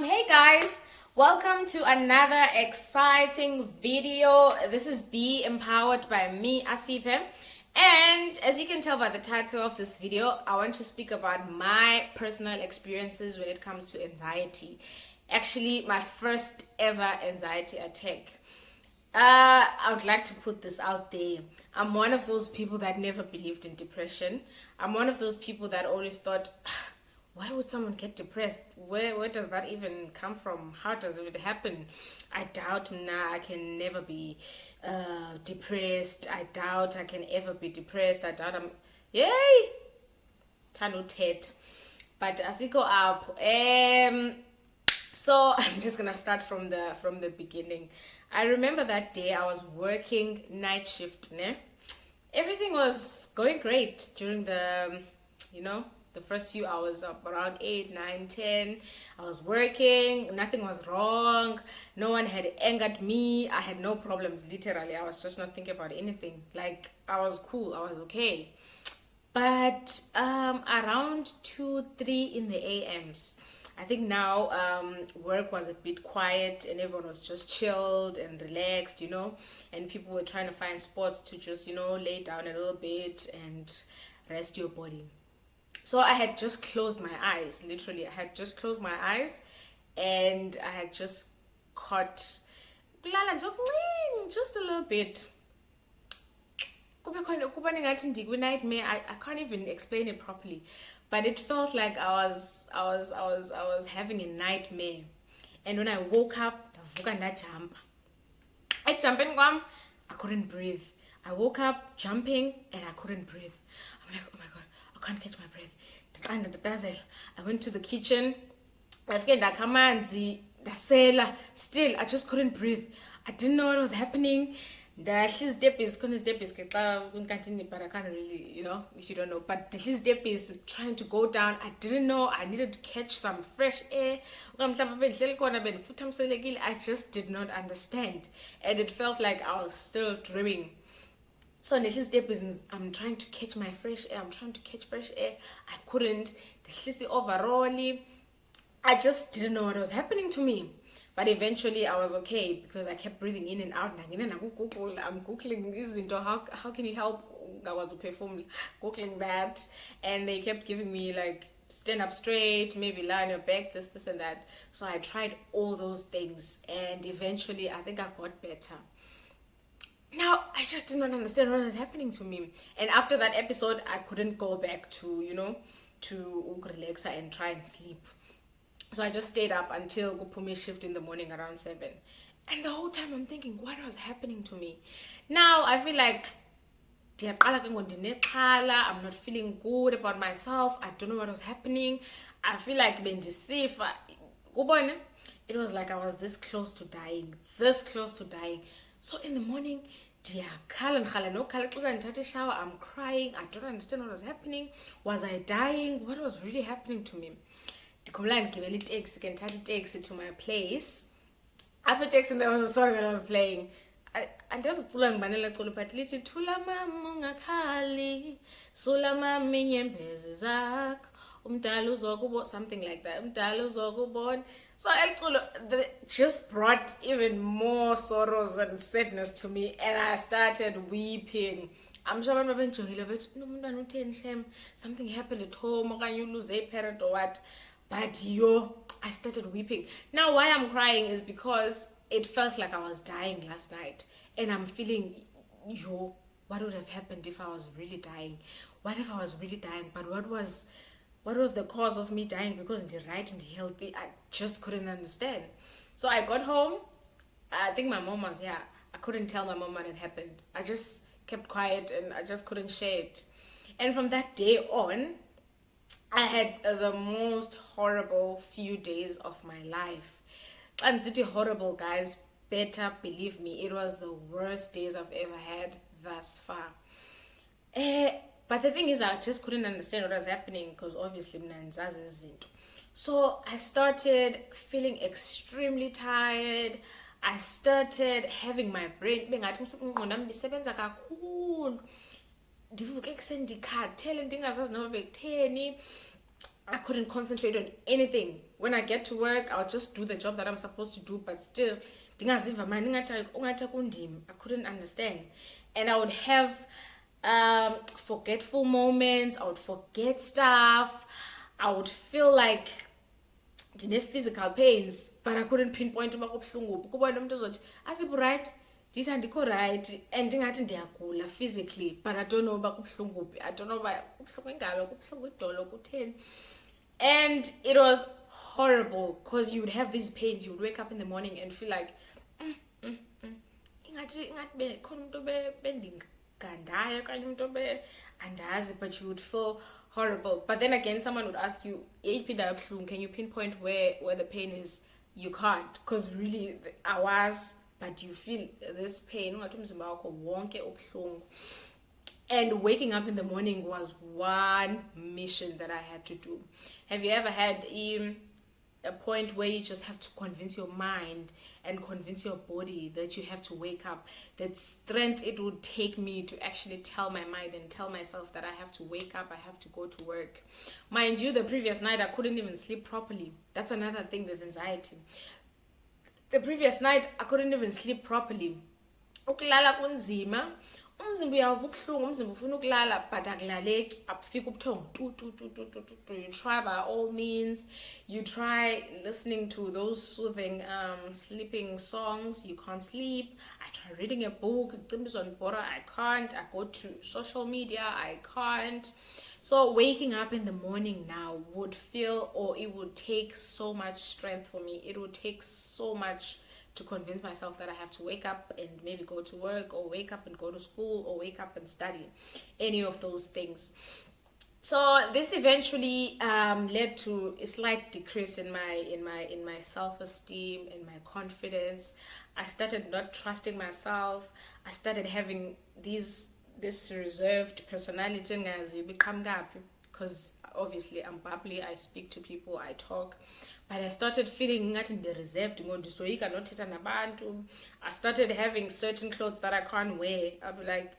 Hey guys, welcome to another exciting video. This is Be Empowered by me, Asipe. And as you can tell by the title of this video, I want to speak about my personal experiences when it comes to anxiety. Actually, my first ever anxiety attack. I would like to put this out there. I'm one of those people that never believed in depression. I'm one of those people that always thought, why would someone get depressed? Where does that even come from? How does it happen? I doubt I can never be depressed. I doubt I can ever be depressed. I doubt I'm yay. Tano Ted. But as you go up, so I'm just gonna start from the beginning. I remember that day I was working night shift, ne? Everything was going great during the first few hours of around 8, 9, 10. I was working, nothing was wrong, no one had angered me, I had no problems, literally. I was just not thinking about anything. Like, I was cool, I was okay. But around 2, 3 in the AMs, I think now work was a bit quiet and everyone was just chilled and relaxed, and people were trying to find spots to just, lay down a little bit and rest your body. So I had just closed my eyes, literally. I had just closed my eyes and I had just caught just a little bit. Nightmare. I can't even explain it properly, but it felt like I was having a nightmare. And when I woke up, I jumping kwam, I couldn't breathe. I woke up jumping and I couldn't breathe. I'm like, oh my god, I can't catch my breath. I went to the kitchen. Still, I just couldn't breathe. I didn't know what was happening. His step is but I can't really, if you don't know. But his step is trying to go down. I didn't know I needed to catch some fresh air. I just did not understand. And it felt like I was still dreaming. So his step is I'm trying to catch my fresh air. I'm trying to catch fresh air. I couldn't. Overall, I just didn't know what was happening to me. But eventually I was okay because I kept breathing in and out. I'm Googling this into how can you help? I was Googling that. And they kept giving me like stand up straight, maybe lie on your back, this and that. So I tried all those things and eventually I think I got better. Now I just did not understand what was happening to me. And after that episode I couldn't go back to relax and try and sleep. So I just stayed up until Gupumi shift in the morning around 7. And the whole time I'm thinking, what was happening to me? Now I feel like I'm not feeling good about myself. I don't know what was happening. I feel like it was like I was this close to dying. This close to dying. So in the morning, I'm crying. I don't understand what was happening. Was I dying? What was really happening to me? Ndikhumla ndigibela iteksi ke ndithatha iteksi to my place. Apha eteksini there was a song that I was playing. Andazicula ngibani le culo but lithi thula mama ungakhali sula mama inyembezi zakho umdala uzokubo, something like that. Umdala uzokubona. So eliculo just brought even more sorrows and sadness to me and I started weeping. I'm sure abantu babenjongile bethi nomntwana utheni shem, something happened at home okanye you lose a parent or what. But I started weeping. Now why I'm crying is because it felt like I was dying last night. And I'm feeling, what would have happened if I was really dying? What if I was really dying? But what was the cause of me dying? Because they're right and healthy. I just couldn't understand. So I got home. I think my mom was here. I couldn't tell my mom what had happened. I just kept quiet and I just couldn't share it. And from that day on, I had the most horrible few days of my life. And city horrible, guys, better believe me, it was the worst days I've ever had thus far. But the thing is, I just couldn't understand what was happening because obviously so I started feeling extremely tired. I started having my brain ndivuke ekuseni ndikhathele ndingazazi noba bekutheni. I couldn't concentrate on anything. When I get to work, I'll just do the job that I'm supposed to do, but still, I couldn't understand. And I would have forgetful moments, I would forget stuff, I would feel like physical pains, but I couldn't pinpoint uba kubuhlungu. Kuba umuntu ozothi asiphi right, ndithi andikho right, and ndingathi ndiyagula physically, but I don't know uba kubuhlungu. I don't know uba kubuhlungu ingalo, kubuhlungu idolo, kutheni. And it was horrible because you would have these pains. You would wake up in the morning and feel like ingathi khona umuntu bendigandayo okanye umuntu andazi, but you would feel horrible. But then again, someone would ask you, can you pinpoint where the pain is? You can't, because really hours, but you feel this pain. And waking up in the morning was one mission that I had to do. Have you ever had a point where you just have to convince your mind and convince your body that you have to wake up? That strength it would take me to actually tell my mind and tell myself that I have to wake up, I have to go to work. Mind you, the previous night I couldn't even sleep properly. That's another thing with anxiety. The previous night I couldn't even sleep properly. Ukulala kunzima, umzimba uyavuka ubuhlungu, umzimba ufuna ukulala, but akulaleki, akufika ubuthongo tu. You try by all means, you try listening to those soothing sleeping songs, you can't sleep. I try reading a book, I can't. I go to social media, I can't. So waking up in the morning now would feel, or it would take so much strength for me. It would take so much to convince myself that I have to wake up and maybe go to work, or wake up and go to school, or wake up and study, any of those things. So this eventually led to a slight decrease in my self-esteem and my confidence. I started not trusting myself. I started having this reserved personality, as you become gappy, because obviously I'm bubbly, I speak to people, I talk. But I started feeling reserved. I started having certain clothes that I can't wear. I'll be like,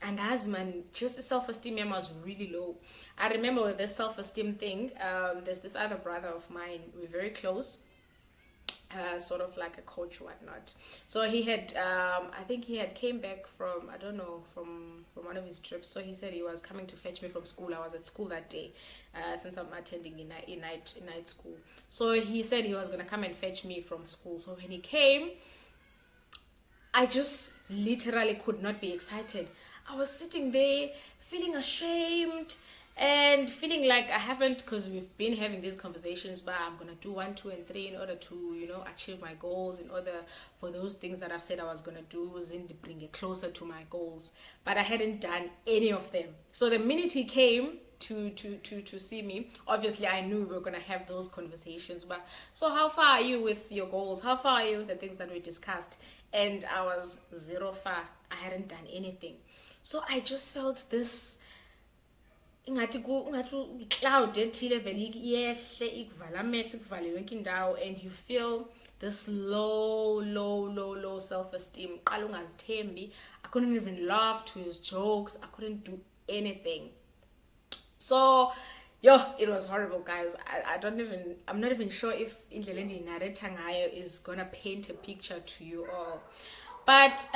and as man, just the self-esteem was really low. I remember with this self-esteem thing, there's this other brother of mine, we're very close, sort of like a coach or whatnot. So he had, I think he had came back from, I don't know, from one of his trips. So he said he was coming to fetch me from school. I was at school that day, since I'm attending in night school. So he said he was gonna come and fetch me from school. So when he came, I just literally could not be excited. I was sitting there feeling ashamed and feeling like I haven't, because we've been having these conversations, but I'm gonna do 1, 2, and 3 in order to, achieve my goals, in order for those things that I've said I was gonna do, bring it closer to my goals. But I hadn't done any of them. So the minute he came to see me, obviously I knew we were gonna have those conversations. But so how far are you with your goals? How far are you with the things that we discussed? And I was zero far. I hadn't done anything. So I just felt this cloud ethile vele yehle ikuvala amehlo ikuvala yonke indawo, and you feel this low self-esteem. Qala ungazithembi. I couldn't even laugh to his jokes. I couldn't do anything. So it was horrible, guys. I'm not even sure if indlela endiyinarrate ngayo is gonna paint a picture to you all. But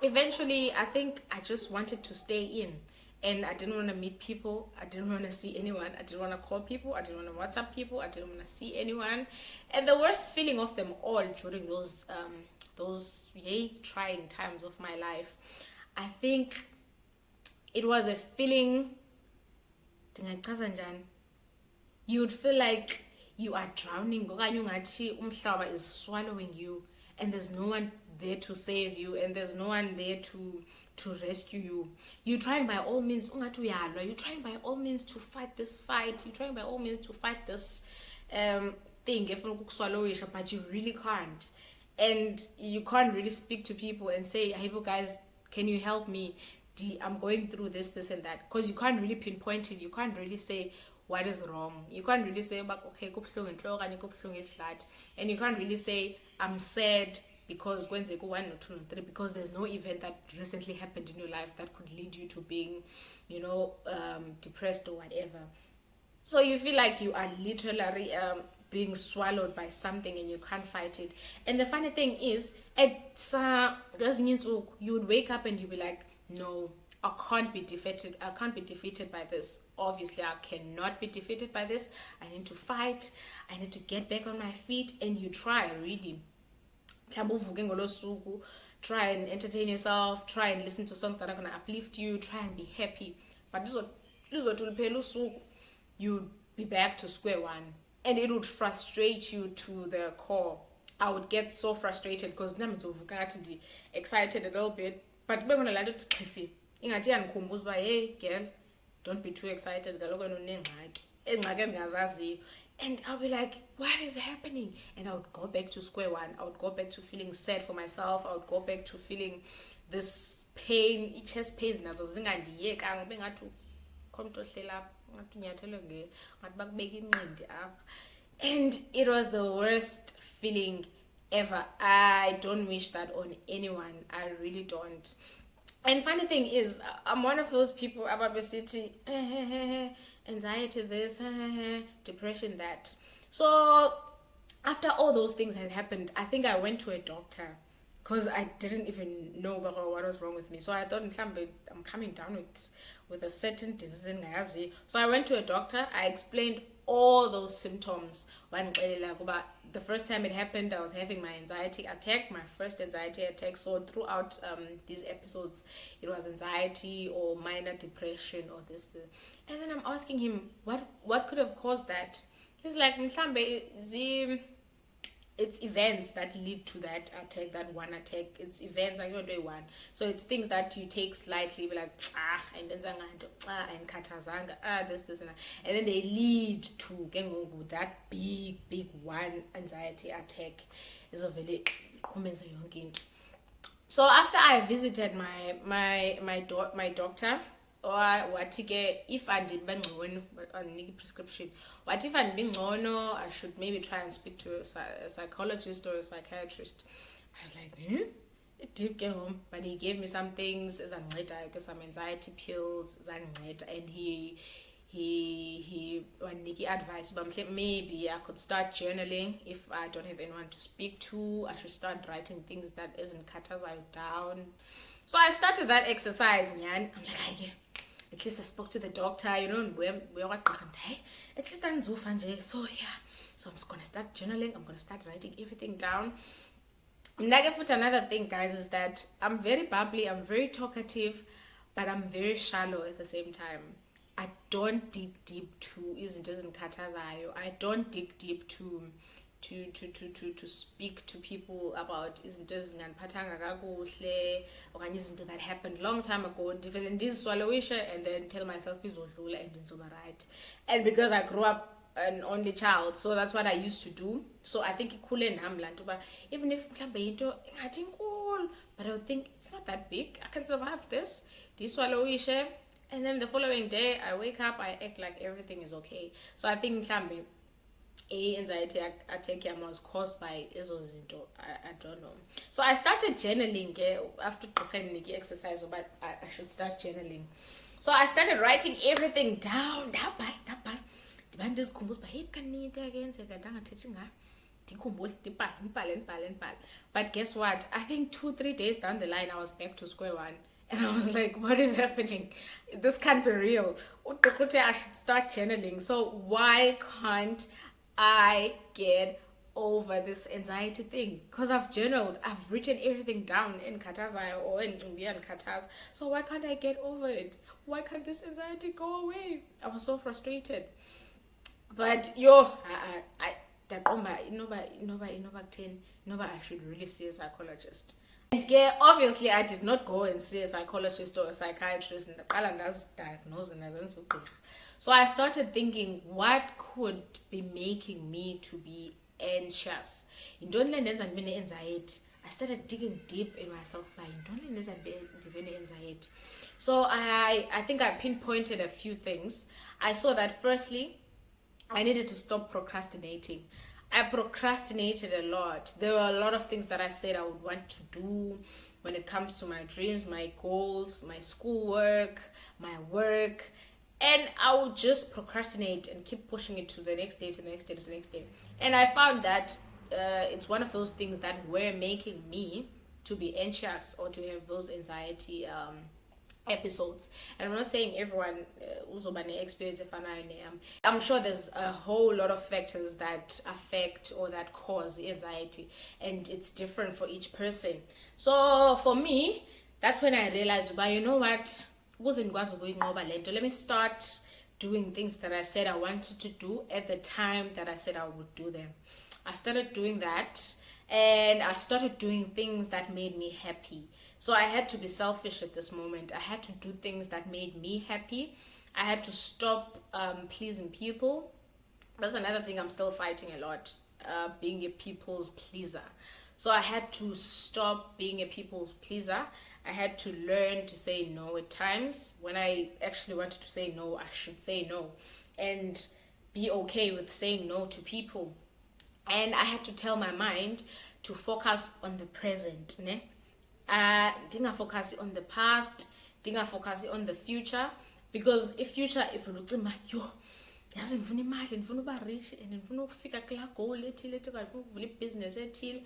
eventually I think I just wanted to stay in, and I didn't want to meet people. I didn't want to see anyone. I didn't want to call people. I didn't want to WhatsApp people. I didn't want to see anyone. And the worst feeling of them all during those trying times of my life, I think it was a feeling, you would feel like you are drowning, umhlaba is swallowing you, and there's no one there to save you, and there's no one there to rescue you. You're trying by all means, you're trying by all means to fight this fight, you're trying by all means to fight this thing, but you really can't. And you can't really speak to people and say, hey guys, can you help me? I'm going through this and that, because you can't really pinpoint it. You can't really say what is wrong. You can't really say, okay, and you can't really say, I'm sad because kwenzeka 1 or 2 or 3, because there's no event that recently happened in your life that could lead you to being, depressed or whatever. So you feel like you are literally being swallowed by something and you can't fight it. And the funny thing is, you would wake up and you'd be like, no, I can't be defeated. I can't be defeated by this. Obviously, I cannot be defeated by this. I need to fight. I need to get back on my feet. And you try, really. Try and entertain yourself. Try and listen to songs that are going to uplift you. Try and be happy. But you'd be back to square one. And it would frustrate you to the core. I would get so frustrated because I'm excited a little bit. But we're going to let it cliffy. Hey girl, don't be too excited. And I'll be like, what is happening? And I would go back to square one. I would go back to feeling sad for myself. I would go back to feeling this pain, chest pains. And it was the worst feeling ever. I don't wish that on anyone. I really don't. And funny thing is, I'm one of those people about the city, anxiety this, depression that. So after all those things had happened, I think I went to a doctor because I didn't even know what was wrong with me. So I thought, I'm coming down with a certain disease. So I went to a doctor. I explained all those symptoms. The first time it happened, I was having my first anxiety attack. So throughout these episodes, it was anxiety or minor depression or this. And then I'm asking him, what could have caused that? He's like, it's events that lead to that attack, that one attack. It's events like you're doing one. So it's things that you take slightly, be like, and this, and that. And then they lead to that big one anxiety attack. Is a very so after I visited my doctor, or what if I did a prescription, what if I should maybe try and speak to a psychologist or a psychiatrist. I was like, it did get home, but he gave me some things as some anxiety pills, and he advice, but maybe I could start journaling. If I don't have anyone to speak to, I should start writing things that isn't down. So I started that exercise, and I'm like, at least I spoke to the doctor, where at least I'm so yeah. So I'm just gonna start journaling. I'm gonna start writing everything down. Another thing, guys, is that I'm very bubbly, I'm very talkative, but I'm very shallow at the same time. I don't dig deep to I don't dig deep to speak to people about izinto ezingandiphathanga kakuhle okanye izinto that happened long time ago, and then tell myself izodlula and ngizoba right. And because I grew up an only child, so that's what I used to do. So I think ikhule nami lanto, but even if mhlambe into ngathi inkulu, but I would think it's not that big, I can survive this, ndiswalowishe. And then the following day I wake up, I act like everything is okay. So I think mhlambe anxiety attack was caused by ezozinto. I don't know. So I started journaling after the exercise, but I should start journaling. So I started writing everything down. But guess what? I think 2-3 days down the line, I was back to square one. And I was like, what is happening? This can't be real. I should start channeling. So why can't I get over this anxiety thing? Because I've journaled, I've written everything down in Katazai or in Indian Kataz. So why can't I get over it? Why can't this anxiety go away? I was so frustrated. But I should really see a psychologist. And yeah, obviously I did not go and see a psychologist or a psychiatrist and diagnose. So I started thinking, what could be making me to be anxious? Anxiety. I started digging deep in myself by anxiety. So I think I pinpointed a few things. I saw that firstly, I needed to stop procrastinating. I procrastinated a lot. There were a lot of things that I said I would want to do when it comes to my dreams, my goals, my schoolwork, my work. And I would just procrastinate and keep pushing it to the next day, to the next day, to the next day. And I found that it's one of those things that were making me to be anxious or to have those anxiety episodes. And I'm not saying everyone uzoba ne-experience efanayo neyami. I'm sure there's a whole lot of factors that affect or that cause anxiety, and it's different for each person. So for me, that's when I realized, but you know what, let me start doing things that I said I wanted to do at the time that I said I would do them. I started doing that, and I started doing things that made me happy. So I had to be selfish at this moment. I had to do things that made me happy. I had to stop pleasing people. That's another thing I'm still fighting a lot, being a people's pleaser. So I had to stop being a people's pleaser. I had to learn to say no at times. When I actually wanted to say no, I should say no, and be okay with saying no to people. And I had to tell my mind to focus on the present, ne? Dinga focus on the past, dinga focus on the future, because if future, if you look yo yazi ngifuna imali, ngifuna uba rich, and ngifuna ukufika kula goal ethile ethi ngifuna ukuvula ibhizinesi ethile,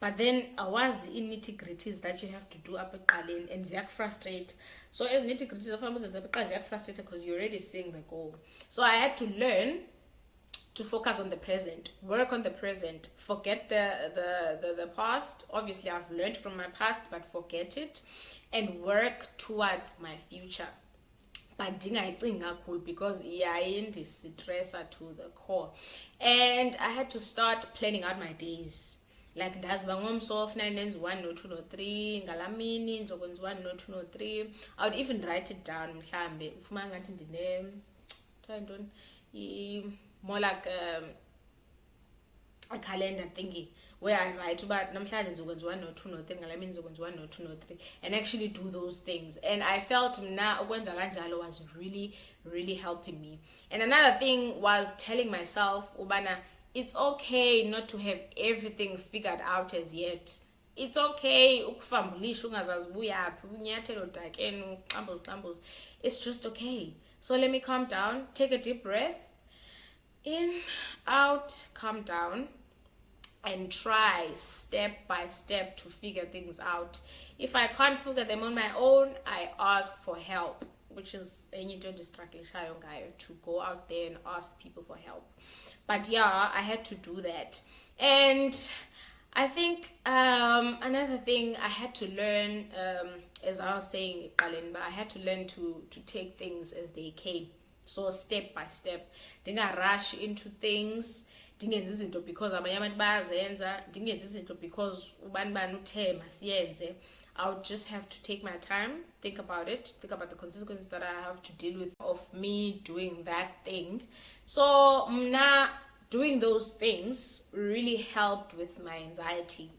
but then awazi i-nitty-gritties that you have to do apha ekuqaleni, and ziyakufrustrate. So as nitty-gritties ofanele uzenze apha ekuqala ziyakufrustrate because you're already seeing the goal. So I had to learn to focus on the present, work on the present, forget the past. Obviously I've learned from my past, but forget it and work towards my future. But ndingayicingi cool, because yayindistressa to the core. And I had to start planning out my days. Like ndazi uba ngomso funeka ndenze 1 no 2 no 3, ngalamini ndizokwenza 1 no 2 no 3. I would even write it down. Mhlambe ufumana ngathi more like a calendar thingy where I write about namhlanje ngizokwenza 1 no 2 no 3, ngalamini ngizokwenza 1 no 2 no 3, and actually do those things. And I felt na ukwenza kanjalo was really helping me. And another thing was telling myself ubana it's okay not to have everything figured out as yet. It's okay ukufambulisha ungazazi buyaphi unyathelo dakeni uxambuzi. It's just okay. So let me calm down, take a deep breath, in, out, calm down, and try step by step to figure things out. If I can't figure them on my own, I ask for help, which is to go out there and ask people for help. But yeah, I had to do that. And I think another thing I had to learn, as I was saying, but I had to learn to take things as they came. So step by step, dinga rush into things, dingenza izinto because abanye abantu bayazenza, dingenza izinto because ubani bani uthe masiyenze. I would just have to take my time, think about it, think about the consequences that I have to deal with of me doing that thing. So mna doing those things really helped with my anxiety.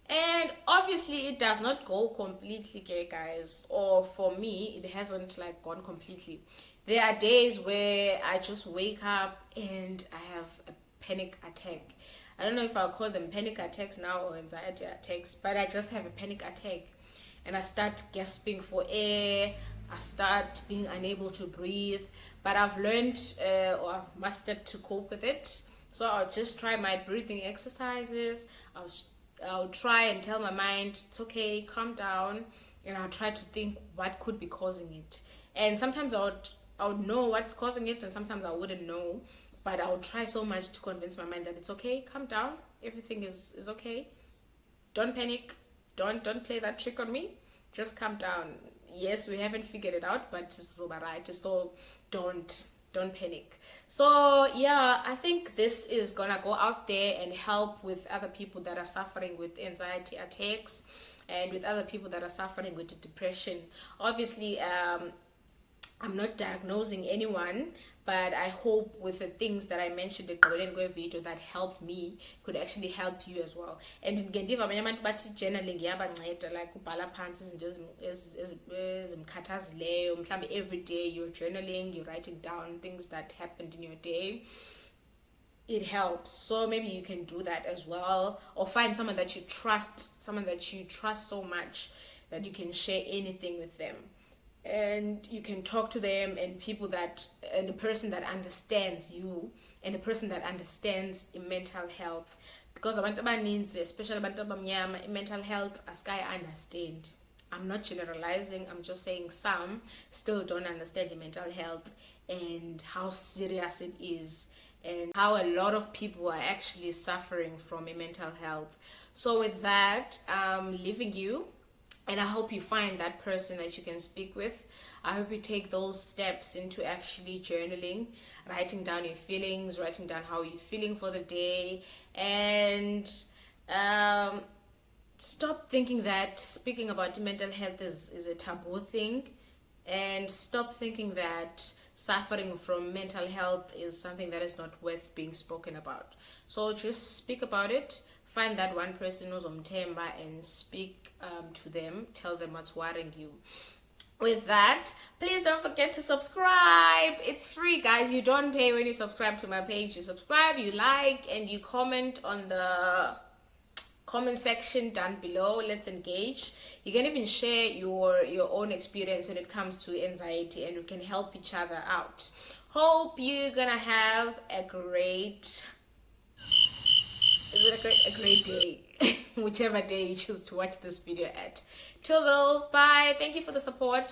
And obviously it does not go completely, okay, guys, or for me it hasn't like gone completely. There are days where I just wake up and I have a panic attack. I don't know if I'll call them panic attacks now or anxiety attacks, but I just have a panic attack and I start gasping for air. I start being unable to breathe, but I've learned or I've mastered to cope with it. So I'll just try my breathing exercises. I'll try and tell my mind it's okay, calm down, and I'll try to think what could be causing it. And sometimes I would know what's causing it, and sometimes I wouldn't know, but I would try so much to convince my mind that it's okay, calm down, everything is okay, don't panic, don't play that trick on me, just calm down. Yes, we haven't figured it out, but it's alright, so don't panic. So yeah, I think this is gonna go out there and help with other people that are suffering with anxiety attacks and with other people that are suffering with depression. Obviously I'm not diagnosing anyone, but I hope with the things that I mentioned in the video that helped me could actually help you as well. And ngendiva abanye abantu bathi journaling iyabanceda, like ubhala phansi izinto ezimkhathazileyo, mhlambe every day you're journaling, you're writing down things that happened in your day. it helps. So maybe you can do that as well, or find someone that you trust, so much that you can share anything with them, and you can talk to them, and a person that understands you, and a person that understands mental health. Because abantu abaninzi, especially abantu abamnyama, mental health asikayi understand. I'm not generalizing, I'm just saying some still don't understand the mental health and how serious it is, and how a lot of people are actually suffering from a mental health. So with that, I'm leaving you, and I hope you find that person that you can speak with. I hope you take those steps into actually journaling, writing down your feelings, writing down how you're feeling for the day, and stop thinking that speaking about mental health is a taboo thing, and stop thinking that suffering from mental health is something that is not worth being spoken about. So just speak about it. Find that one person who's omthemba and speak to them. Tell them what's worrying you. With that, please don't forget to subscribe. It's free, guys. You don't pay when you subscribe to my page. You subscribe, you like, and you comment on the comment section down below. Let's engage. You can even share your own experience when it comes to anxiety, and we can help each other out. Hope you're gonna have a great day whichever day you choose to watch this video at. Till those, bye. Thank you for the support.